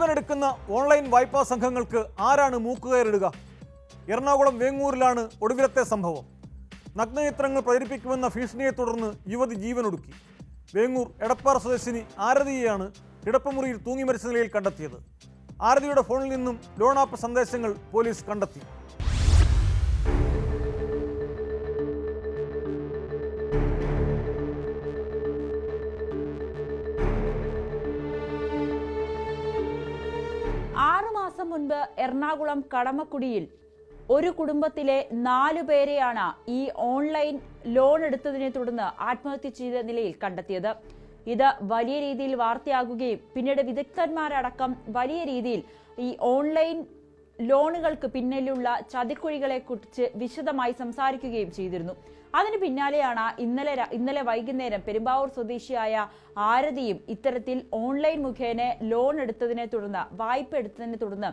ജീവനെടുക്കുന്ന online വായ്പാ സംഘങ്ങൾക്ക് ആരാണ് മൂക്കുകയറിടുക? എറണാകുളം വേങ്ങൂരിലാണ് ഒടുവിലത്തെ സംഭവം. നഗ്നചിത്രങ്ങൾ പ്രചരിപ്പിക്കുമെന്ന ഭീഷണിയെ തുടർന്ന് യുവതി ജീവനൊടുക്കി. വേങ്ങൂർ എടപ്പാറ സ്വദേശിനി ആരതിയെയാണ് കിടപ്പുമുറിയിൽ തൂങ്ങി മരിച്ച നിലയിൽ കണ്ടെത്തിയത്. ആരതിയുടെ ഫോണിൽ നിന്നും ലോൺ ആപ്പ് സന്ദേശങ്ങൾ പോലീസ് കണ്ടെത്തി. മുൻപ് എറണാകുളം കടമക്കുടിയിൽ ഒരു കുടുംബത്തിലെ 4 പേരെയാണ് ഈ ഓൺലൈൻ ലോൺ എടുത്തതിനെ തുടർന്ന് ആത്മഹത്യ ചെയ്ത നിലയിൽ കണ്ടെത്തിയത്. ഇത് വലിയ രീതിയിൽ വാർത്തയാകുകയും പിന്നീട് വിദഗ്ധന്മാരടക്കം വലിയ രീതിയിൽ ഈ ഓൺലൈൻ ലോണുകൾക്ക് പിന്നിലുള്ള ചതിക്കുഴികളെ കുറിച്ച് വിശദമായി സംസാരിക്കുകയും ചെയ്തിരുന്നു. അതിന് പിന്നാലെയാണ് ഇന്നലെ വൈകുന്നേരം പെരുമ്പാവൂർ സ്വദേശിയായ ആരതിയും ഇത്തരത്തിൽ ഓൺലൈൻ മുഖേന ലോൺ എടുത്തതിനെ തുടർന്ന് വായ്പ എടുത്തതിനെ തുടർന്ന്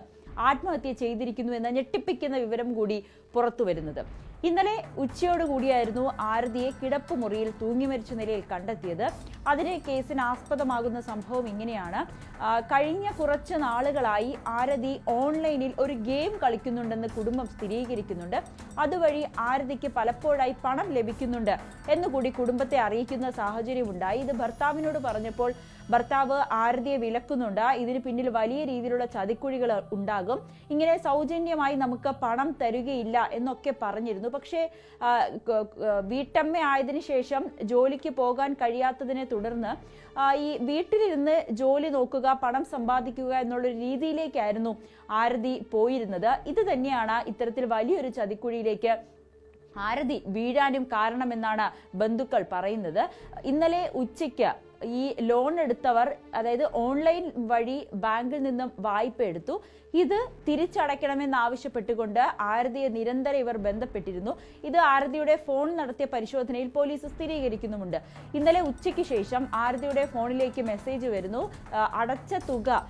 ആത്മഹത്യ ചെയ്തിരിക്കുന്നു എന്ന ഞെട്ടിപ്പിക്കുന്ന വിവരം കൂടി പുറത്തു വരുന്നത്. ഇന്നലെ ഉച്ചയോടുകൂടിയായിരുന്നു ആരതിയെ കിടപ്പുമുറിയിൽ തൂങ്ങി മരിച്ച നിലയിൽ കണ്ടെത്തിയത്. അതിന് കേസിന് ആസ്പദമാകുന്ന സംഭവം ഇങ്ങനെയാണ്. കഴിഞ്ഞ കുറച്ച് നാളുകളായി ആരതി ഓൺലൈനിൽ ഒരു ഗെയിം കളിക്കുന്നുണ്ടെന്ന് കുടുംബം സ്ഥിരീകരിക്കുന്നുണ്ട്. അതുവഴി ആരതിക്ക് പലപ്പോഴായി പണം ലഭിക്കുന്നുണ്ട് എന്നുകൂടി കുടുംബത്തെ അറിയിക്കുന്ന സാഹചര്യമുണ്ടായി. ഇത് ഭർത്താവിനോട് പറഞ്ഞപ്പോൾ ഭർത്താവ് ആരതിയെ വിലക്കുന്നുണ്ട്. ഇതിന് പിന്നിൽ വലിയ രീതിയിലുള്ള ചതിക്കുഴികൾ ഉണ്ടാകും, ഇങ്ങനെ സൗജന്യമായി നമുക്ക് പണം തരുകയില്ല എന്നൊക്കെ പറഞ്ഞിരുന്നു. പക്ഷേ വീട്ടമ്മ ആയതിനു ശേഷം ജോലിക്ക് പോകാൻ കഴിയാത്തതിനെ തുടർന്ന് ഈ വീട്ടിലിരുന്ന് ജോലി നോക്കുക, പണം സമ്പാദിക്കുക എന്നുള്ളൊരു രീതിയിലേക്കായിരുന്നു ആരതി പോയിരുന്നത്. ഇത് തന്നെയാണ് ഇത്തരത്തിൽ വലിയൊരു ചതിക്കുഴിയിലേക്ക് ആരതി വീഴാനും കാരണമെന്നാണ് ബന്ധുക്കൾ പറയുന്നത്. ഇന്നലെ ഉച്ചയ്ക്ക് ഈ ലോൺ എടുത്തവർ, അതായത് ഓൺലൈൻ വഴി ബാങ്കിൽ നിന്നും വായ്പ എടുത്തു. ഇത് തിരിച്ചടയ്ക്കണമെന്നാവശ്യപ്പെട്ടുകൊണ്ട് ആരതിയെ നിരന്തരം ഇവർ ബന്ധപ്പെട്ടിരുന്നു. ഇത് ആരതിയുടെ ഫോൺ നടത്തിയ പരിശോധനയിൽ പോലീസ് സ്ഥിരീകരിക്കുന്നുമുണ്ട്. ഇന്നലെ ഉച്ചയ്ക്ക് ശേഷം ആരതിയുടെ ഫോണിലേക്ക് മെസ്സേജ് വരുന്നു. അടച്ച തുക,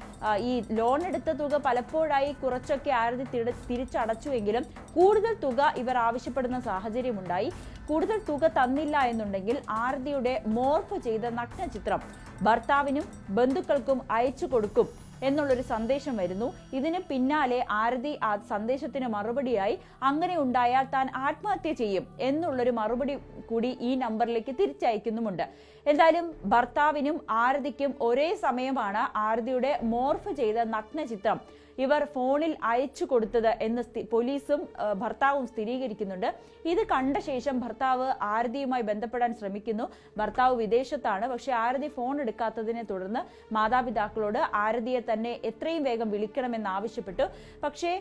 ഈ ലോൺ എടുത്ത തുക പലപ്പോഴായി കുറച്ചൊക്കെ ആരതി തിരിച്ചടച്ചുവെങ്കിലും കൂടുതൽ തുക ഇവർ ആവശ്യപ്പെടുന്ന സാഹചര്യമുണ്ടായി. കൂടുതൽ തുക തന്നില്ല എന്നുണ്ടെങ്കിൽ ആരതിയുടെ മോർഫ് ചെയ്ത നഗ്നചിത്രം ഭർത്താവിനും ബന്ധുക്കൾക്കും അയച്ചു കൊടുക്കും എന്നുള്ളൊരു സന്ദേശം വരുന്നു. ഇതിന് പിന്നാലെ ആരതി ആ സന്ദേശത്തിന് മറുപടിയായി അങ്ങനെ ഉണ്ടായാൽ താൻ ആത്മഹത്യ ചെയ്യും എന്നുള്ളൊരു മറുപടി കൂടി ഈ നമ്പറിലേക്ക് തിരിച്ചയക്കുന്നുമുണ്ട്. എന്തായാലും ഭർത്താവിനും ആരതിക്കും ഒരേ സമയമാണ് ആരതിയുടെ മോർഫ് ചെയ്ത നഗ്നചിത്രം ഇവർ ഫോണിൽ അയച്ചു കൊടുത്തത് എന്ന് പോലീസും ഭർത്താവും സ്ഥിരീകരിക്കുന്നുണ്ട്. ഇത് കണ്ട ശേഷം ഭർത്താവ് ആരതിയുമായി ബന്ധപ്പെടാൻ ശ്രമിക്കുന്നു. ഭർത്താവ് വിദേശത്താണ്. പക്ഷെ ആരതി ഫോൺ എടുക്കാത്തതിനെ തുടർന്ന് മാതാപിതാക്കളോട് ആരതിയെ തന്നെ എത്രയും വേഗം വിളിക്കണമെന്ന് ആവശ്യപ്പെട്ടു. പക്ഷേ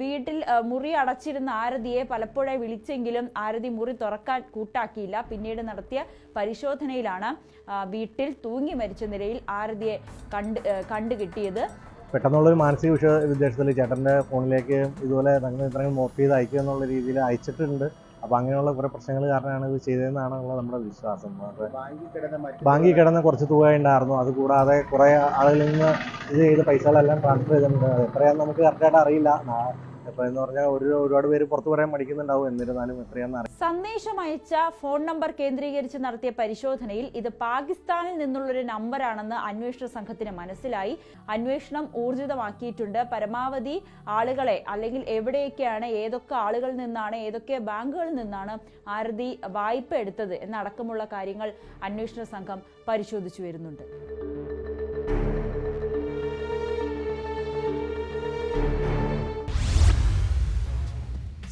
വീട്ടിൽ മുറി അടച്ചിരുന്ന ആരതിയെ പലപ്പോഴായി വിളിച്ചെങ്കിലും ആരതി മുറി തുറക്കാൻ കൂട്ടാക്കിയില്ല. പിന്നീട് നടത്തിയ പരിശോധനയിലാണ് വീട്ടിൽ തൂങ്ങി മരിച്ച നിലയിൽ ആരതിയെ കണ്ടുകിട്ടിയത്. പെട്ടെന്നുള്ളൊരു മാനസിക വിദ്വേഷത്തിൽ ചേട്ടൻ്റെ ഫോണിലേക്ക് ഇതുപോലെ നഗ്നചിത്രങ്ങൾ മോർഫ് ചെയ്ത് അയക്കുക എന്നുള്ള രീതിയിൽ അയച്ചിട്ടുണ്ട്. അപ്പോൾ അങ്ങനെയുള്ള കുറേ പ്രശ്നങ്ങൾ കാരണമാണ് ഇത് ചെയ്തതെന്നാണ് നമ്മുടെ വിശ്വാസം. ബാങ്കിൽ കിടന്ന കുറച്ച് തുക ഉണ്ടായിരുന്നു. അതുകൂടാതെ കുറേ ആളുകളിൽ നിന്ന് ഇത് ചെയ്ത പൈസകളെല്ലാം ട്രാൻസ്ഫർ ചെയ്തിട്ടുണ്ട്. അത് എത്രയാണെന്ന് നമുക്ക് കറക്റ്റായിട്ട് അറിയില്ല. ഇപ്പോൾ എന്ന് പറഞ്ഞാൽ ഒരുപാട് പേര് പുറത്തു പറയാൻ മടിക്കുന്നുണ്ടാവും. എന്നിരുന്നാലും എത്രയാണെന്ന് അറിയാം. സന്ദേശം അയച്ച ഫോൺ നമ്പർ കേന്ദ്രീകരിച്ച് നടത്തിയ പരിശോധനയിൽ ഇത് പാകിസ്ഥാനിൽ നിന്നുള്ളൊരു നമ്പറാണെന്ന് അന്വേഷണ സംഘത്തിന് മനസ്സിലായി. അന്വേഷണം ഊർജിതമാക്കിയിട്ടുണ്ട്. പരമാവധി ആളുകളെ, അല്ലെങ്കിൽ എവിടെയൊക്കെയാണ്, ഏതൊക്കെ ആളുകളിൽ നിന്നാണ്, ഏതൊക്കെ ബാങ്കുകളിൽ നിന്നാണ് ആരതി വായ്പ എടുത്തത് എന്നടക്കമുള്ള കാര്യങ്ങൾ അന്വേഷണ സംഘം പരിശോധിച്ചു വരുന്നുണ്ട്.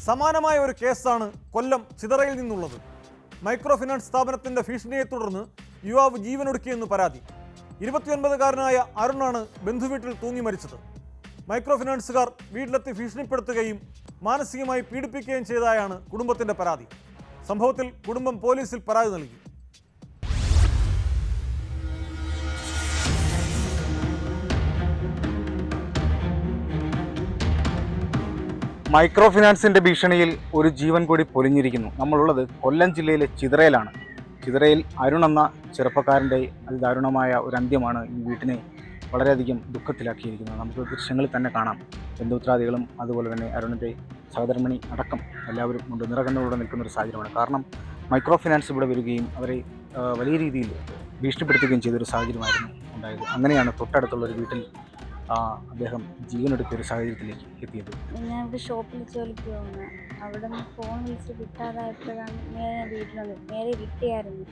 സമാനമായ ഒരു കേസാണ് കൊല്ലം ചിതറയിൽ നിന്നുള്ളത്. മൈക്രോ ഫിനാൻസ് സ്ഥാപനത്തിന്റെ ഭീഷണിയെ തുടർന്ന് യുവാവ് ജീവനൊടുക്കിയെന്ന് പരാതി. 29-കാരനായ അരുണാണ് ബന്ധുവീട്ടിൽ തൂങ്ങി മരിച്ചത്. മൈക്രോ ഫിനാൻസുകാർ വീട്ടിലെത്തി ഭീഷണിപ്പെടുത്തുകയും മാനസികമായി പീഡിപ്പിക്കുകയും ചെയ്തതായാണ് കുടുംബത്തിന്റെ പരാതി. സംഭവത്തിൽ കുടുംബം പോലീസിൽ പരാതി നൽകി. മൈക്രോ ഫിനാൻസിൻ്റെ ഭീഷണിയിൽ ഒരു ജീവൻ കൂടി പൊലിഞ്ഞിരിക്കുന്നു. നമ്മളുള്ളത് കൊല്ലം ജില്ലയിലെ ചിതറയിലാണ്. ചിതറയിൽ അരുൺ എന്ന ചെറുപ്പക്കാരൻ്റെ അതിദാരുണമായ ഒരു അന്ത്യമാണ് ഈ വീട്ടിനെ വളരെയധികം ദുഃഖത്തിലാക്കിയിരിക്കുന്നത്. നമുക്ക് ദൃശ്യങ്ങളിൽ തന്നെ കാണാം. ബന്ധുമിത്രാദികളും അതുപോലെ തന്നെ അരുണിൻ്റെ സഹധർമ്മിണി അടക്കം എല്ലാവരും കൊണ്ട് നിറകണ്ണുകളോടെ നിൽക്കുന്ന ഒരു സാഹചര്യമാണ്. കാരണം മൈക്രോ ഫിനാൻസ് ഇവിടെ വരികയും അവരെ വലിയ രീതിയിൽ ഭീഷണിപ്പെടുത്തുകയും ചെയ്തൊരു സാഹചര്യമായിരുന്നു ഉണ്ടായത്. അങ്ങനെയാണ് തൊട്ടടുത്തുള്ളൊരു വീട്ടിൽ അദ്ദേഹം ജീവനെടുക്കിയ ഒരു സാഹചര്യത്തിലേക്ക് എത്തിയത്? ഞാൻ ഇവിടെ ഷോപ്പിൽ ജോലിക്ക് പോകുന്നു. അവിടെ നിന്ന് ഫോൺ വിളിച്ച് കിട്ടാതായപ്പോഴാണ് നേരെ വീട്ടിൽ വന്നത്. നേരെ കിട്ടിയായിരുന്നു.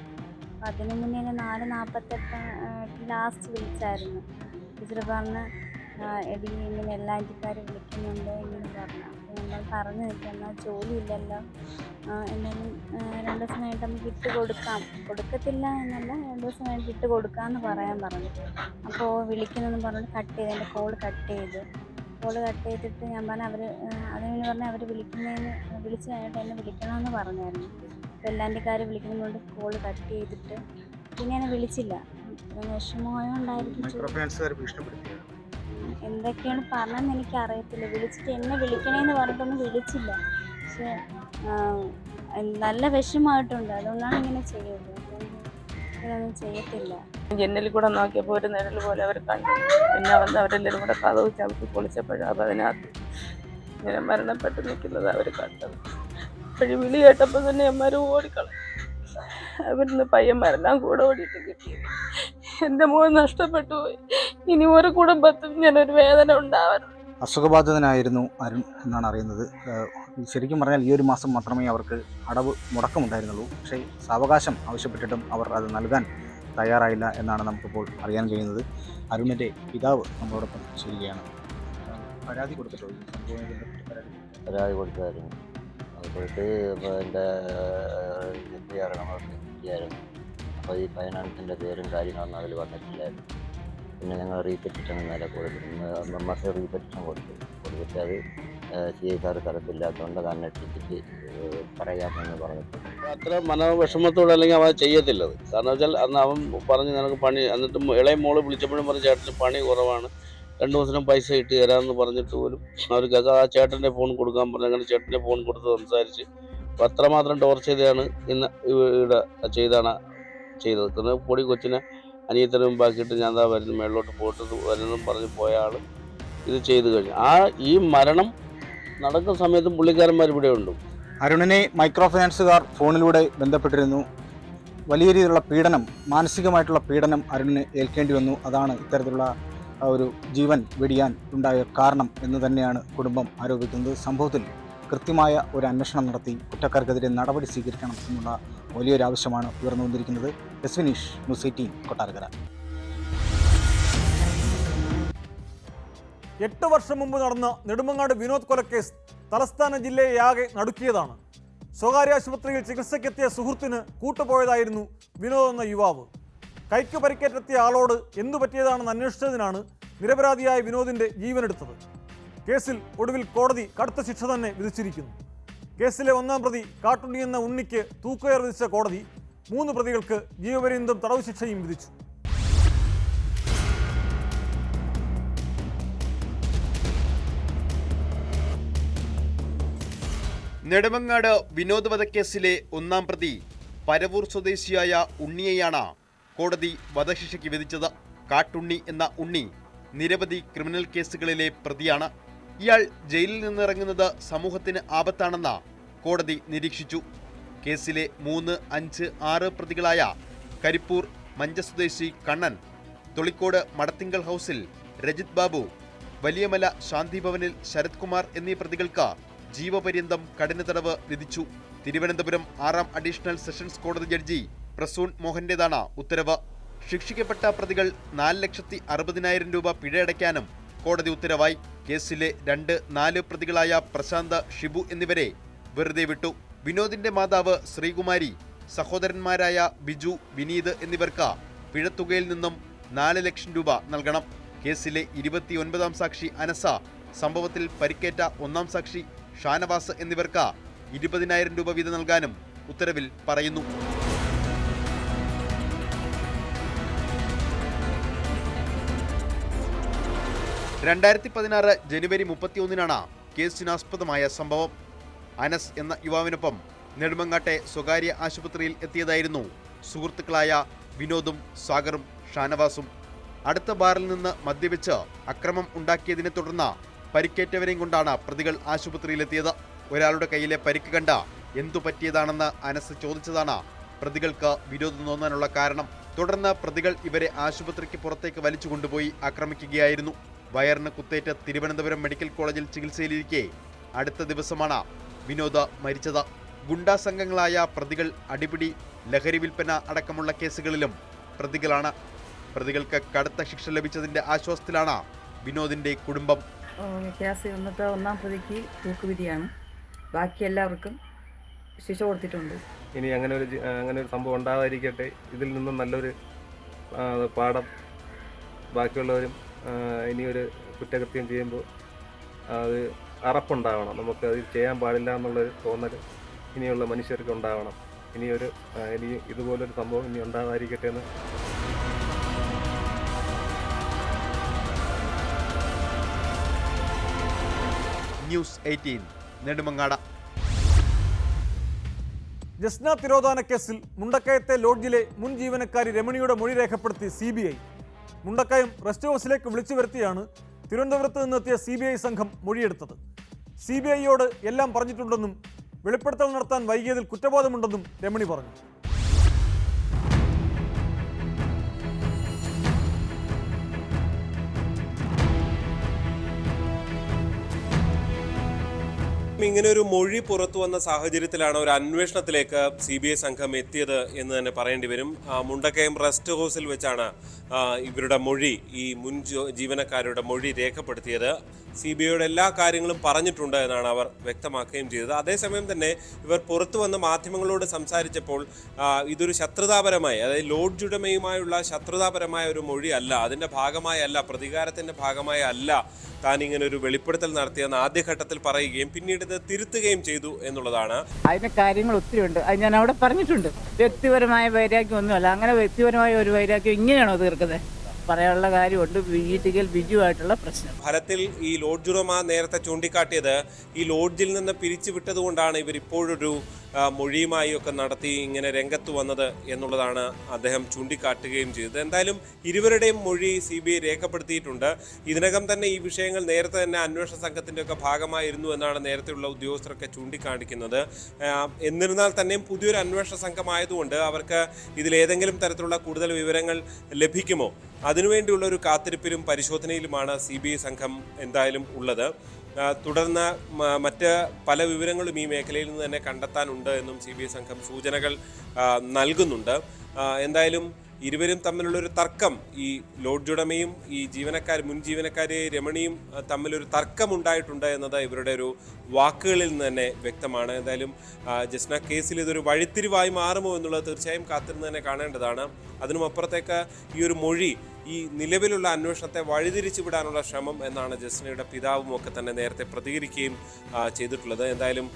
അപ്പം അതിന് മുന്നേ 4:48 ലാസ്റ്റ് വിളിച്ചായിരുന്നു. ടീച്ചർ പറഞ്ഞ് എടി ഇങ്ങനെ എല്ലാ ആൻറ്റിക്കാർ വിളിക്കുന്നുണ്ട് ഇങ്ങനെ പറഞ്ഞു. അപ്പോൾ നമ്മൾ പറഞ്ഞു നിൽക്കുക, എന്നാൽ ജോലിയില്ലല്ലോ, എന്നാലും 2 ദിവസം കഴിഞ്ഞിട്ട് നമുക്ക് ഇട്ട് കൊടുക്കാം, കൊടുക്കത്തില്ല എന്നല്ല, 2 ദിവസം കഴിഞ്ഞിട്ട് ഇട്ട് കൊടുക്കാമെന്ന് പറയാൻ പറഞ്ഞു. അപ്പോൾ വിളിക്കുന്നെന്ന് പറഞ്ഞിട്ട് കട്ട് ചെയ്ത്, എൻ്റെ കോൾ കട്ട് ചെയ്തിട്ട് ഞാൻ പറഞ്ഞു അതിന് പറഞ്ഞാൽ അവർ വിളിച്ച് കഴിഞ്ഞിട്ട് എന്നെ വിളിക്കണമെന്ന് പറഞ്ഞായിരുന്നു. അപ്പോൾ എല്ലാ ആൻറ്റിക്കാർ വിളിക്കുന്നതുകൊണ്ട് കോൾ കട്ട് ചെയ്തിട്ട് പിന്നെ എന്നെ വിളിച്ചില്ല. വിഷമമായോണ്ടായിരിക്കും എന്തൊക്കെയാണ് പറഞ്ഞതെന്ന് എനിക്കറിയത്തില്ല. വിളിച്ചിട്ട് എന്നെ വിളിക്കണേന്ന് പറഞ്ഞിട്ടൊന്നും വിളിച്ചില്ല. പക്ഷെ നല്ല വിഷമമായിട്ടുണ്ട്. അതുകൊണ്ടാണ് ഇങ്ങനെ ചെയ്യുന്നത്. ഇതൊന്നും ചെയ്യത്തില്ല. ജനലിൽ കൂടെ നോക്കിയപ്പോൾ ഒരു നിഴൽ പോലെ അവർ കണ്ടു. പിന്നെ വന്ന് അവരെല്ലാവരും കൂടെ കതവ് ചവിട്ടി പൊളിച്ചപ്പോഴും അപ്പം അതിനകത്ത് ഇങ്ങനെ മരണപ്പെട്ട് നിൽക്കുന്നത് അവർ കണ്ടത്. വഴി വിളി കേട്ടപ്പോൾ തന്നെ അമ്മമാർ ഓടിക്കളയും. അവരിന്ന് പയ്യന്മാരെല്ലാം കൂടെ ഓടിയിട്ട് കിട്ടിയത്. എൻ്റെ മോൻ നഷ്ടപ്പെട്ടു പോയി. ഇനി ഒരു കുടുംബത്തിൽ ഇങ്ങനൊരു വേദന ഉണ്ടാവരുത്. അസുഖബാധിതനായിരുന്നു അരുൺ എന്നാണ് അറിയുന്നത്. ശരിക്കും പറഞ്ഞാൽ ഈ ഒരു മാസം മാത്രമേ അവർക്ക് അടവ് മുടക്കമുണ്ടായിരുന്നുള്ളൂ. പക്ഷേ സാവകാശം ആവശ്യപ്പെട്ടിട്ടും അവർ അത് നൽകാൻ തയ്യാറായില്ല എന്നാണ് നമുക്കിപ്പോൾ അറിയാൻ കഴിയുന്നത്. അരുണിൻ്റെ പിതാവ് നമ്മളോടൊപ്പം ചെയ്യുകയാണ്. പരാതി കൊടുത്തിട്ടോ? പരാതി കൊടുത്തായിരുന്നു. അത് കൊടുത്ത് ഇപ്പോൾ എൻ്റെ എത്തിയായിരുന്നു. അപ്പോൾ ഈ ഫൈനാൻസിൻ്റെ പേരും കാര്യങ്ങളൊന്നും അതിൽ വന്നിട്ടില്ലായിരുന്നു. പിന്നെ ഞങ്ങൾ റീപെറ്റിഷൻ നേരെ കൊടുത്തു. മാസം റീപെറ്റിഷൻ കൊടുത്തിട്ട് അത് CI സാർ തരത്തില്ലാത്തതുകൊണ്ട് അത് അന്വേഷിച്ചിട്ട് പറയാമെന്ന് പറഞ്ഞിട്ട് അത്ര മനോവിഷമത്തോടെ അല്ലെങ്കിൽ അവൻ ചെയ്യത്തില്ലത്. കാരണം വെച്ചാൽ അന്ന് അവൻ പറഞ്ഞ് നിനക്ക് പണി, എന്നിട്ട് ഇളയ മോള് വിളിച്ചപ്പോഴും പറഞ്ഞ് ചേട്ടന് പണി കുറവാണ്, 2 ദിവസം പൈസ ഇട്ട് തരാമെന്ന് പറഞ്ഞിട്ട് പോലും അവർക്ക് ആ ചേട്ടൻ്റെ ഫോൺ കൊടുക്കാൻ പറഞ്ഞു. അങ്ങനെ ചേട്ടൻ്റെ ഫോൺ കൊടുത്ത് സംസാരിച്ച് അത്രമാത്രം ടോർച്ച് ചെയ്താണ് ഇന്ന് ഇവിടെ ചെയ്തത്. പൊടി കൊച്ചിനെ അനിയത്തിന് മുമ്പാക്കിയിട്ട് ഞാൻ എന്താ വരുന്നു മേളിലോട്ട് പോയിട്ട് വരുന്നതും പറഞ്ഞ് പോയ ആൾ ഇത് ചെയ്തു കഴിഞ്ഞു. ഈ മരണം നടക്കുന്ന സമയത്തും പുള്ളിക്കാരന്മാർ ഇവിടെ ഉണ്ട്. അരുണിനെ മൈക്രോ ഫൈനാൻസുകാർ ഫോണിലൂടെ ബന്ധപ്പെട്ടിരുന്നു. വലിയ രീതിയിലുള്ള പീഡനം, മാനസികമായിട്ടുള്ള പീഡനം അരുണിന് ഏൽക്കേണ്ടി വന്നു. അതാണ് ഇത്തരത്തിലുള്ള ഒരു ജീവൻ വെടിയാൻ ഉണ്ടായ കാരണം എന്ന് തന്നെയാണ് കുടുംബം ആരോപിക്കുന്നത്. സംഭവത്തിൽ കൃത്യമായ ഒരു അന്വേഷണം നടത്തി കുറ്റക്കാർക്കെതിരെ നടപടി സ്വീകരിക്കണം എന്നുള്ള വലിയൊരു ആവശ്യമാണ് ഉയർന്നു വന്നിരിക്കുന്നത്. വിനീഷ്, ന്യൂസ് 18, കൊട്ടാരക്കര. 8 വർഷം മുമ്പ് നടന്ന നെടുമങ്ങാട് വിനോദ് കൊലക്കേസ് തലസ്ഥാന ജില്ലയെയാകെ നടുക്കിയതാണ്. സ്വകാര്യ ആശുപത്രിയിൽ ചികിത്സയ്ക്കെത്തിയ സുഹൃത്തിന് കൂട്ടുപോയതായിരുന്നു വിനോദ് എന്ന യുവാവ്. കൈക്ക് പരിക്കേറ്റെത്തിയ ആളോട് എന്തു പറ്റിയതാണെന്ന് അന്വേഷിച്ചതിനാണ് നിരപരാധിയായ വിനോദിന്റെ ജീവനെടുത്തത്. കേസിൽ ഒടുവിൽ കോടതി കടുത്ത ശിക്ഷ തന്നെ വിധിച്ചിരിക്കുന്നു. കേസിലെ 1-ാം പ്രതി കാട്ടുണ്ണി എന്ന ഉണ്ണിക്ക് തൂക്കുകയർ വിധിച്ച കോടതി 3 പ്രതികൾക്ക് ജീവപര്യന്തം തടവ് ശിക്ഷയും വിധിച്ചു. നെടുമങ്ങാട് വിനോദ് വധക്കേസിലെ 1-ാം പ്രതി പരവൂർ സ്വദേശിയായ ഉണ്ണിയെയാണ് കോടതി വധശിക്ഷയ്ക്ക് വിധിച്ചത്. കാട്ടുണ്ണി എന്ന ഉണ്ണി നിരവധി ക്രിമിനൽ കേസുകളിലെ പ്രതിയാണ്. ഇയാൾ ജയിലിൽ നിന്നിറങ്ങുന്നത് സമൂഹത്തിന് ആപത്താണെന്ന് കോടതി നിരീക്ഷിച്ചു. കേസിലെ 3, 5, 6 പ്രതികളായ കരിപ്പൂർ മഞ്ച സ്വദേശി കണ്ണൻ, തൊളിക്കോട് മടത്തിങ്കൽ ഹൗസിൽ രജിത് ബാബു, വലിയമല ശാന്തിഭവനിൽ ശരത് കുമാർ എന്നീ പ്രതികൾക്ക് ജീവപര്യന്തം കഠിന തടവ് വിധിച്ചു. തിരുവനന്തപുരം 6-ാം അഡീഷണൽ സെഷൻസ് കോടതി ജഡ്ജി പ്രസൂൺ മോഹന്റേതാണ് ഉത്തരവ്. ശിക്ഷിക്കപ്പെട്ട പ്രതികൾ 4,60,000 രൂപ പിഴയടയ്ക്കാനും കോടതി ഉത്തരവായി. കേസിലെ 2, 4 പ്രതികളായ പ്രശാന്ത്, ഷിബു എന്നിവരെ വെറുതെ വിട്ടു. വിനോദിന്റെ മാതാവ് ശ്രീകുമാരി, സഹോദരന്മാരായ ബിജു, വിനീത് എന്നിവർക്ക് പിഴത്തുകയിൽ നിന്നും 4 ലക്ഷം രൂപ നൽകണം. കേസിലെ 29-ാം സാക്ഷി അനസ, സംഭവത്തിൽ പരിക്കേറ്റ 1-ാം സാക്ഷി ഷാനവാസ് എന്നിവർക്ക് 20,000 രൂപ വീതം നൽകാനും ഉത്തരവിൽ പറയുന്നു. ജനുവരി 31-നാണ് കേസിനാസ്പദമായ സംഭവം. അനസ് എന്ന യുവാവിനൊപ്പം നെടുമങ്ങാട്ടെ സ്വകാര്യ ആശുപത്രിയിൽ എത്തിയതായിരുന്നു സുഹൃത്തുക്കളായ വിനോദും സാഗറും ഷാനവാസും. അടുത്ത ബാറിൽ നിന്ന് മദ്യപിച്ച് അക്രമം ഉണ്ടാക്കിയതിനെ തുടർന്ന് പരിക്കേറ്റവരെയും കൊണ്ടാണ് പ്രതികൾ ആശുപത്രിയിലെത്തിയത്. ഒരാളുടെ കയ്യിലെ പരിക്ക് കണ്ട എന്തു പറ്റിയതാണെന്ന് അനസ് ചോദിച്ചതാണ് പ്രതികൾക്ക് വിരോധം തോന്നാനുള്ള കാരണം. തുടർന്ന് പ്രതികൾ ഇവരെ ആശുപത്രിക്ക് പുറത്തേക്ക് വലിച്ചു കൊണ്ടുപോയി ആക്രമിക്കുകയായിരുന്നു. വയറിന് കുത്തേറ്റ് തിരുവനന്തപുരം മെഡിക്കൽ കോളേജിൽ ചികിത്സയിലിരിക്കെ അടുത്ത ദിവസമാണ് വിനോദ് മരിച്ചത്. ഗുണ്ടാ സംഘങ്ങളായ പ്രതികൾ അടിപിടി, ലഹരി വിൽപ്പന അടക്കമുള്ള കേസുകളിലും പ്രതികളാണ്. പ്രതികൾക്ക് കടുത്ത ശിക്ഷ ലഭിച്ചതിന്റെ ആശ്വാസത്തിലാണ് വിനോദിന്റെ കുടുംബം. കേസ് വന്നിട്ട് ഒന്നാം പ്രതിക്ക് തൂക്കുവിധിയാണ്. ബാക്കി എല്ലാവർക്കും ശിക്ഷ കൊടുത്തിട്ടുണ്ട്. ഇനി അങ്ങനെ ഒരു സംഭവം ഉണ്ടാകാതിരിക്കട്ടെ. ഇതിൽ നിന്നും നല്ലൊരു പാഠം ബാക്കിയുള്ളവരും ഇനിയൊരു കുറ്റകൃത്യം ചെയ്യുമ്പോൾ അത് അറപ്പുണ്ടാവണം. നമുക്ക് അത് ചെയ്യാൻ പാടില്ല എന്നുള്ളൊരു തോന്നൽ ഇനിയുള്ള മനുഷ്യർക്ക് ഉണ്ടാവണം. ഇനി ഇതുപോലൊരു സംഭവം ഇനി ഉണ്ടാകാതിരിക്കട്ടെ എന്ന്. ന്യൂസ് 18 നെടുമങ്ങാട്. ജസ്ന തിരോധാന കേസിൽ മുണ്ടക്കയത്തെ ലോഡ്ജിലെ മുൻ ജീവനക്കാരി രമണിയുടെ മൊഴി രേഖപ്പെടുത്തി CBI. മുണ്ടക്കയം റെസ്റ്റ് ഹൗസിലേക്ക് വിളിച്ചു വരുത്തിയാണ് തിരുവനന്തപുരത്ത് നിന്നെത്തിയ CBI സംഘം മൊഴിയെടുത്തത്. CBIയോട് എല്ലാം പറഞ്ഞിട്ടുണ്ടെന്നും വെളിപ്പെടുത്തൽ നടത്താൻ വൈകിയതിൽ കുറ്റബോധമുണ്ടെന്നും രമണി പറഞ്ഞു. ഇങ്ങനെ ഒരു മൊഴി പുറത്തു വന്ന സാഹചര്യത്തിലാണ് ഒരു അന്വേഷണത്തിലേക്ക് CBI സംഘം എത്തിയത് എന്ന് തന്നെ പറയേണ്ടി വരും. മുണ്ടക്കയം റെസ്റ്റ് ഹൗസിൽ വെച്ചാണ് ഇവരുടെ മൊഴി, ഈ മുൻ ജീവനക്കാരുടെ മൊഴി രേഖപ്പെടുത്തിയത്. CBIയുടെ എല്ലാ കാര്യങ്ങളും പറഞ്ഞിട്ടുണ്ട് എന്നാണ് അവർ വ്യക്തമാക്കുകയും ചെയ്തത്. അതേസമയം തന്നെ ഇവർ പുറത്തു വന്ന മാധ്യമങ്ങളോട് സംസാരിച്ചപ്പോൾ ഇതൊരു ശത്രുതാപരമായ, അതായത് ലോഡ്ജ് ഉടമയുമായുള്ള ശത്രുതാപരമായ ഒരു മൊഴി അല്ല, അതിൻ്റെ ഭാഗമായല്ല, പ്രതികാരത്തിൻ്റെ ഭാഗമായി അല്ല താൻ ഇങ്ങനെ ഒരു വെളിപ്പെടുത്തൽ നടത്തിയെന്ന് ആദ്യഘട്ടത്തിൽ പറയുകയും പിന്നീട് ഇത് തിരുത്തുകയും ചെയ്തു എന്നുള്ളതാണ്. അതിന്റെ കാര്യങ്ങൾ ഒത്തിരി ഉണ്ട്. അത് ഞാൻ അവിടെ പറഞ്ഞിട്ടുണ്ട്. വ്യക്തിപരമായ വൈരാഗ്യം ഒന്നുമല്ല. അങ്ങനെ വ്യക്തിപരമായ ഒരു വൈരാഗ്യം ഇങ്ങനെയാണോ തീർക്കുന്നത്? പറയാനുള്ള കാര്യമുണ്ട്. വീട്ടിൽ ബിജുവായിട്ടുള്ള പ്രശ്നം. ഫലത്തിൽ ഈ ലോഡ്ജ് ഉടമ നേരത്തെ ചൂണ്ടിക്കാട്ടിയത് ഈ ലോഡ്ജിൽ നിന്ന് പിരിച്ചു വിട്ടതുകൊണ്ടാണ് ഇവർ ഇപ്പോഴൊരു മൊഴിയുമായി ഒക്കെ നടത്തി ഇങ്ങനെ രംഗത്ത് വന്നത് എന്നുള്ളതാണ് അദ്ദേഹം ചൂണ്ടിക്കാട്ടുകയും ചെയ്തത്. എന്തായാലും ഇരുവരുടെയും മൊഴി CBI രേഖപ്പെടുത്തിയിട്ടുണ്ട്. ഇതിനകം തന്നെ ഈ വിഷയങ്ങൾ നേരത്തെ തന്നെ അന്വേഷണ സംഘത്തിൻ്റെ ഒക്കെ ഭാഗമായിരുന്നു എന്നാണ് നേരത്തെയുള്ള ഉദ്യോഗസ്ഥരൊക്കെ ചൂണ്ടിക്കാണിക്കുന്നത്. എന്നിരുന്നാൽ തന്നെയും പുതിയൊരു അന്വേഷണ സംഘമായതുകൊണ്ട് അവർക്ക് ഇതിലേതെങ്കിലും തരത്തിലുള്ള കൂടുതൽ വിവരങ്ങൾ ലഭിക്കുമോ, അതിനുവേണ്ടിയുള്ള ഒരു കാത്തിരിപ്പിലും പരിശോധനയിലുമാണ് CBI സംഘം എന്തായാലും ഉള്ളത്. തുടർന്ന് മറ്റ് പല വിവരങ്ങളും ഈ മേഖലയിൽ നിന്ന് തന്നെ കണ്ടെത്താനുണ്ട് എന്നും CBI സംഘം സൂചനകൾ നൽകുന്നുണ്ട്. എന്തായാലും ഇരുവരും തമ്മിലുള്ളൊരു തർക്കം, ഈ ലോഡ്ജ് ഉടമയും ഈ മുൻ ജീവനക്കാരി രമണിയും തമ്മിലൊരു തർക്കമുണ്ടായിട്ടുണ്ട് എന്നത് ഇവരുടെ ഒരു വാക്കുകളിൽ നിന്ന് തന്നെ വ്യക്തമാണ്. എന്തായാലും ജസ്ന കേസിൽ ഇതൊരു വഴിത്തിരിവായി മാറുമോ എന്നുള്ളത് തീർച്ചയായും കാത്തിരുന്ന് തന്നെ കാണേണ്ടതാണ്. അതിനുമപ്പുറത്തേക്ക് ഈ ഒരു മൊഴി ഈ നിലവിലുള്ള അന്വേഷണത്തെ വഴിതിരിച്ചു വിടാനുള്ള ശ്രമം എന്നാണ് ജസ്നയുടെ പിതാവും ഒക്കെ തന്നെ നേരത്തെ പ്രതികരിക്കുകയും ചെയ്തിട്ടുള്ളത്. എന്തായാലും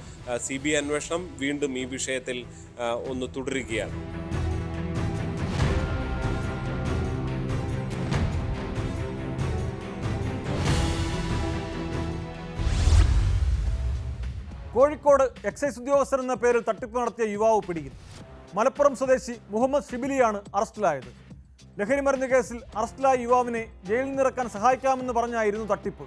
CBI അന്വേഷണം വീണ്ടും ഈ വിഷയത്തിൽ ഒന്ന് തുടരുകയാണ്. കോഴിക്കോട് എക്സൈസ് ഉദ്യോഗസ്ഥർ എന്ന പേരിൽ തട്ടിപ്പ് നടത്തിയ യുവാവ് പിടിയിൽ. മലപ്പുറം സ്വദേശി മുഹമ്മദ് ഷിബിലിയാണ് അറസ്റ്റിലായത്. ലഹരിമരുന്ന് കേസിൽ അറസ്റ്റിലായ യുവാവിനെ ജയിലിൽ നിന്നിറക്കാൻ സഹായിക്കാമെന്ന് പറഞ്ഞായിരുന്നു തട്ടിപ്പ്.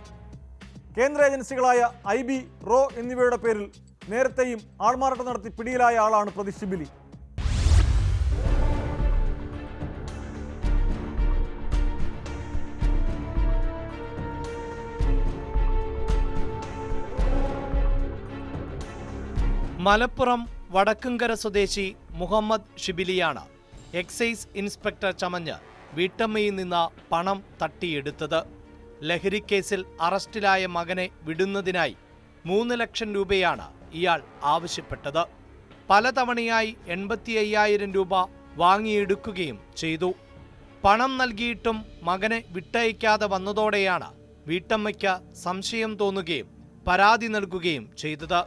കേന്ദ്ര ഏജൻസികളായ IB, RO എന്നിവയുടെ പേരിൽ നേരത്തെയും ആൾമാറാട്ടം നടത്തി പിടിയിലായ ആളാണ് പ്രതി ഷിബിലി. മലപ്പുറം വടക്കുംകര സ്വദേശി മുഹമ്മദ് ഷിബിലിയാണ് എക്സൈസ് ഇൻസ്പെക്ടർ ചമഞ്ഞ് വീട്ടമ്മയിൽ നിന്ന് പണം തട്ടിയെടുത്തത്. ലഹരിക്കേസിൽ അറസ്റ്റിലായ മകനെ വിടുന്നതിനായി 3 ലക്ഷം രൂപയാണ് ഇയാൾ ആവശ്യപ്പെട്ടത്. പലതവണയായി 85,000 രൂപ വാങ്ങിയെടുക്കുകയും ചെയ്തു. പണം നൽകിയിട്ടും മകനെ വിട്ടയക്കാതെ വന്നതോടെയാണ് വീട്ടമ്മയ്ക്ക് സംശയം തോന്നുകയും പരാതി നൽകുകയും ചെയ്തത്.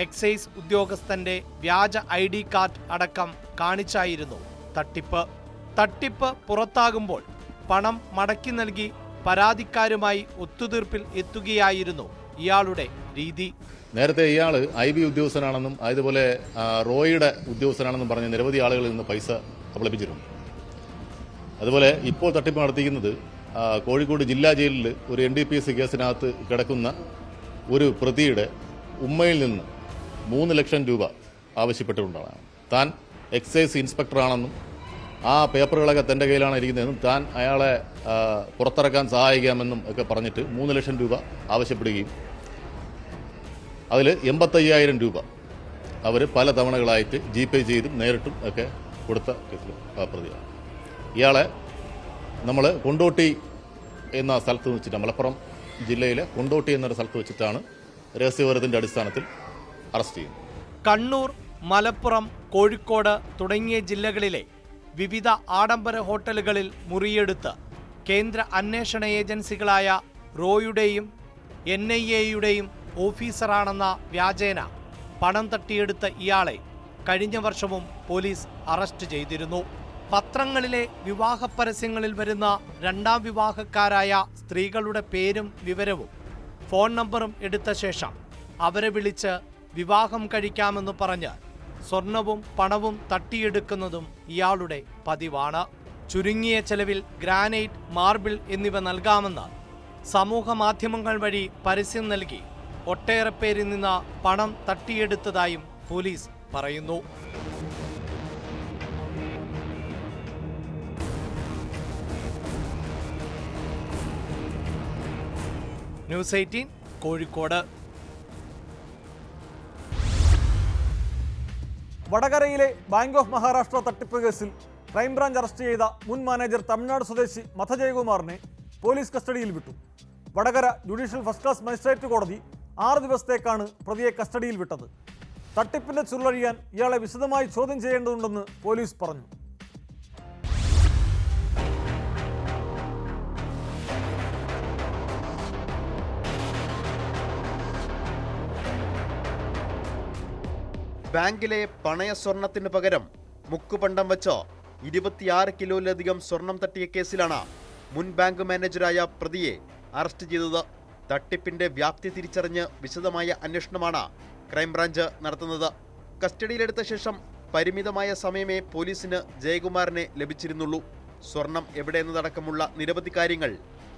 എക്സൈസ് ഉദ്യോഗസ്ഥന്റെ വ്യാജ ID കാർഡ് അടക്കം കാണിച്ചായിരുന്നു തട്ടിപ്പ്. തട്ടിപ്പ് പുറത്താകുമ്പോൾ പണം മടക്കി നൽകി പരാതിക്കാരുമായി ഒത്തുതീർപ്പിൽ എത്തുകയായിരുന്നു ഇയാളുടെ രീതി. നേരത്തെ ഇയാൾ IB ഉദ്യോഗസ്ഥനാണെന്നും അതുപോലെ റോയുടെ ഉദ്യോഗസ്ഥനാണെന്നും പറഞ്ഞ് നിരവധി ആളുകളിൽ നിന്ന് പൈസ അപലപിച്ചിട്ടുണ്ട്. അതുപോലെ ഇപ്പോൾ തട്ടിപ്പ് നടത്തിയിരിക്കുന്നത് കോഴിക്കോട് ജില്ലാ ജയിലിൽ ഒരു NDPS കേസിനകത്ത് കിടക്കുന്ന ഒരു പ്രതിയുടെ ഉമ്മയിൽ നിന്ന് 3 ലക്ഷം രൂപ ആവശ്യപ്പെട്ടുകൊണ്ടാണ്. താൻ എക്സൈസ് ഇൻസ്പെക്ടറാണെന്നും ആ പേപ്പറുകളൊക്കെ തൻ്റെ കയ്യിലാണ് ഇരിക്കുന്നതെന്നും താൻ അയാളെ പുറത്തിറക്കാൻ സഹായിക്കാമെന്നും ഒക്കെ പറഞ്ഞിട്ട് 3 ലക്ഷം രൂപ ആവശ്യപ്പെടുകയും അതിൽ 85,000 രൂപ അവർ പല തവണകളായിട്ട് GPay ചെയ്തും നേരിട്ടും ഒക്കെ കൊടുത്ത കേസിൽ പ്രതിയാണ്. ഇയാളെ നമ്മൾ കൊണ്ടോട്ടി എന്ന സ്ഥലത്ത് വെച്ചിട്ട്, മലപ്പുറം ജില്ലയിലെ കൊണ്ടോട്ടി എന്നൊരു സ്ഥലത്ത് വെച്ചിട്ടാണ് രഹസ്യവിവരത്തിൻ്റെ അടിസ്ഥാനത്തിൽ അറസ്റ്റ് ചെയ്യുന്നത്. കണ്ണൂർ, മലപ്പുറം, കോഴിക്കോട് തുടങ്ങിയ ജില്ലകളിലെ വിവിധ ആഡംബര ഹോട്ടലുകളിൽ മുറിയെടുത്ത് കേന്ദ്ര അന്വേഷണ ഏജൻസികളായ റോയുടെയും NIA-യുടെയും ഓഫീസറാണെന്ന വ്യാജേന പണം തട്ടിയെടുത്ത ഇയാളെ കഴിഞ്ഞ വർഷവും പോലീസ് അറസ്റ്റ് ചെയ്തിരുന്നു. പത്രങ്ങളിലെ വിവാഹ പരസ്യങ്ങളിൽ വരുന്ന രണ്ടാം വിവാഹക്കാരായ സ്ത്രീകളുടെ പേരും വിവരവും ഫോൺ നമ്പറും എടുത്ത ശേഷം അവരെ വിളിച്ച് വിവാഹം കഴിക്കാമെന്ന് പറഞ്ഞ് സ്വർണവും പണവും തട്ടിയെടുക്കുന്നതും ഇയാളുടെ പതിവാണ്. ചുരുങ്ങിയ ചെലവിൽ ഗ്രാനൈറ്റ്, മാർബിൾ എന്നിവ നൽകാമെന്ന് സമൂഹ മാധ്യമങ്ങൾ വഴി പരസ്യം നൽകി ഒട്ടേറെ പേരിൽ നിന്ന് പണം തട്ടിയെടുത്തതായും പോലീസ് പറയുന്നു. ന്യൂസ് 18 കോഴിക്കോട്. വടകരയിലെ ബാങ്ക് ഓഫ് മഹാരാഷ്ട്ര തട്ടിപ്പ് കേസിൽ ക്രൈംബ്രാഞ്ച് അറസ്റ്റ് ചെയ്ത മുൻ മാനേജർ തമിഴ്നാട് സ്വദേശി മഥ ജയകുമാറിനെ പോലീസ് കസ്റ്റഡിയിൽ വിട്ടു. Vadakara judicial first class magistrate കോടതി 6 ദിവസത്തേക്കാണ് പ്രതിയെ കസ്റ്റഡിയിൽ വിട്ടത്. തട്ടിപ്പിന്റെ ചുരുളഴിയാൻ ഇയാളെ വിശദമായി ചോദ്യം ചെയ്യേണ്ടതുണ്ടെന്ന് പോലീസ് പറഞ്ഞു. ബാങ്കിലെ പണയ സ്വർണത്തിന് പകരം മുക്കുപണ്ടം വെച്ച് 26 കിലോയിലധികം സ്വർണം തട്ടിയ കേസിലാണ് മുൻ ബാങ്ക് മാനേജറായ പ്രതിയെ അറസ്റ്റ് ചെയ്തത്. തട്ടിപ്പിന്റെ വ്യാപ്തി തിരിച്ചറിഞ്ഞ് വിശദമായ അന്വേഷണമാണ് ക്രൈംബ്രാഞ്ച് നടത്തുന്നത്. കസ്റ്റഡിയിലെടുത്ത ശേഷം പരിമിതമായ സമയമേ പോലീസിന് ജയകുമാറിനെ ലഭിച്ചിരുന്നുള്ളൂ. സ്വർണം എവിടെയെന്നതടക്കമുള്ള നിരവധി കാര്യങ്ങൾ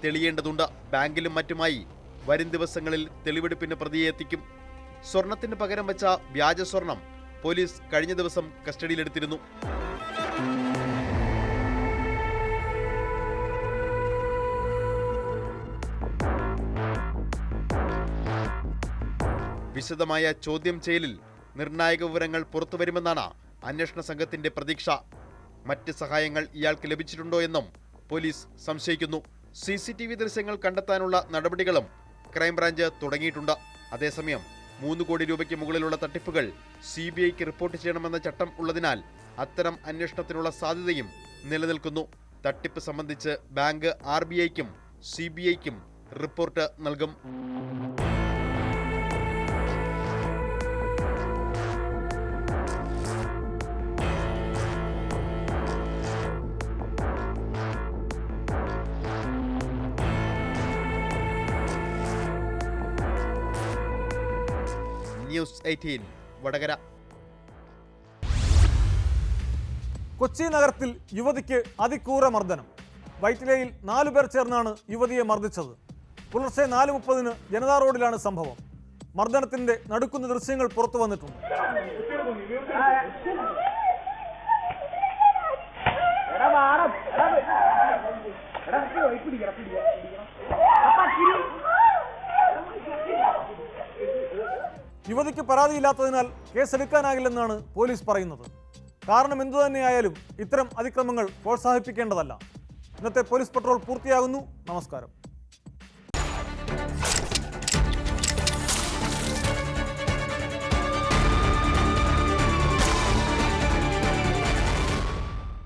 തെളിയേണ്ടതുണ്ട്. ബാങ്കിലും മറ്റുമായി വരും ദിവസങ്ങളിൽ തെളിവെടുപ്പിന് പ്രതിയെ എത്തിക്കും. സ്വർണത്തിന് പകരം വെച്ച വ്യാജ സ്വർണം പോലീസ് കഴിഞ്ഞ ദിവസം കസ്റ്റഡിയിലെടുത്തിരുന്നു. വിശദമായ ചോദ്യം ചെയ്യലിൽ നിർണായക വിവരങ്ങൾ പുറത്തുവരുമെന്നാണ് അന്വേഷണ സംഘത്തിന്റെ പ്രതീക്ഷ. മറ്റ് സഹായങ്ങൾ ഇയാൾക്ക് ലഭിച്ചിട്ടുണ്ടോ എന്നും പോലീസ് സംശയിക്കുന്നു. CCTV ദൃശ്യങ്ങൾ കണ്ടെത്താനുള്ള നടപടികളും ക്രൈംബ്രാഞ്ച് തുടങ്ങിയിട്ടുണ്ട്. അതേസമയം 3 കോടി രൂപയ്ക്ക് മുകളിലുള്ള തട്ടിപ്പുകൾ CBIക്ക് റിപ്പോർട്ട് ചെയ്യണമെന്ന ചട്ടം ഉള്ളതിനാൽ അത്തരം അന്വേഷണത്തിനുള്ള സാധ്യതയും നിലനിൽക്കുന്നു. തട്ടിപ്പ് സംബന്ധിച്ച് ബാങ്ക് RBIക്കും CBIക്കും റിപ്പോർട്ട് നൽകും. ന്യൂസ് 18 വടകര. കൊച്ചി നഗരത്തിൽ യുവതിക്ക് അതിക്രൂര മർദ്ദനം. വൈറ്റിലയിൽ 4 പേർ ചേർന്നാണ് യുവതിയെ മർദ്ദിച്ചത്. പുലർച്ചെ 4:30 ജനതാ റോഡിലാണ് സംഭവം. മർദ്ദനത്തിന്റെ നടുക്കുന്ന ദൃശ്യങ്ങൾ പുറത്തു വന്നിട്ടുണ്ട്. യുവതിക്ക് പരാതിയില്ലാത്തതിനാൽ കേസെടുക്കാനാകില്ലെന്നാണ് പോലീസ് പറയുന്നത്. കാരണം എന്തുതന്നെയായാലും ഇത്തരം അതിക്രമങ്ങൾ പ്രോത്സാഹിപ്പിക്കേണ്ടതല്ല. ഇന്നത്തെ പോലീസ് പട്രോൾ പൂർത്തിയാകുന്നു. നമസ്കാരം.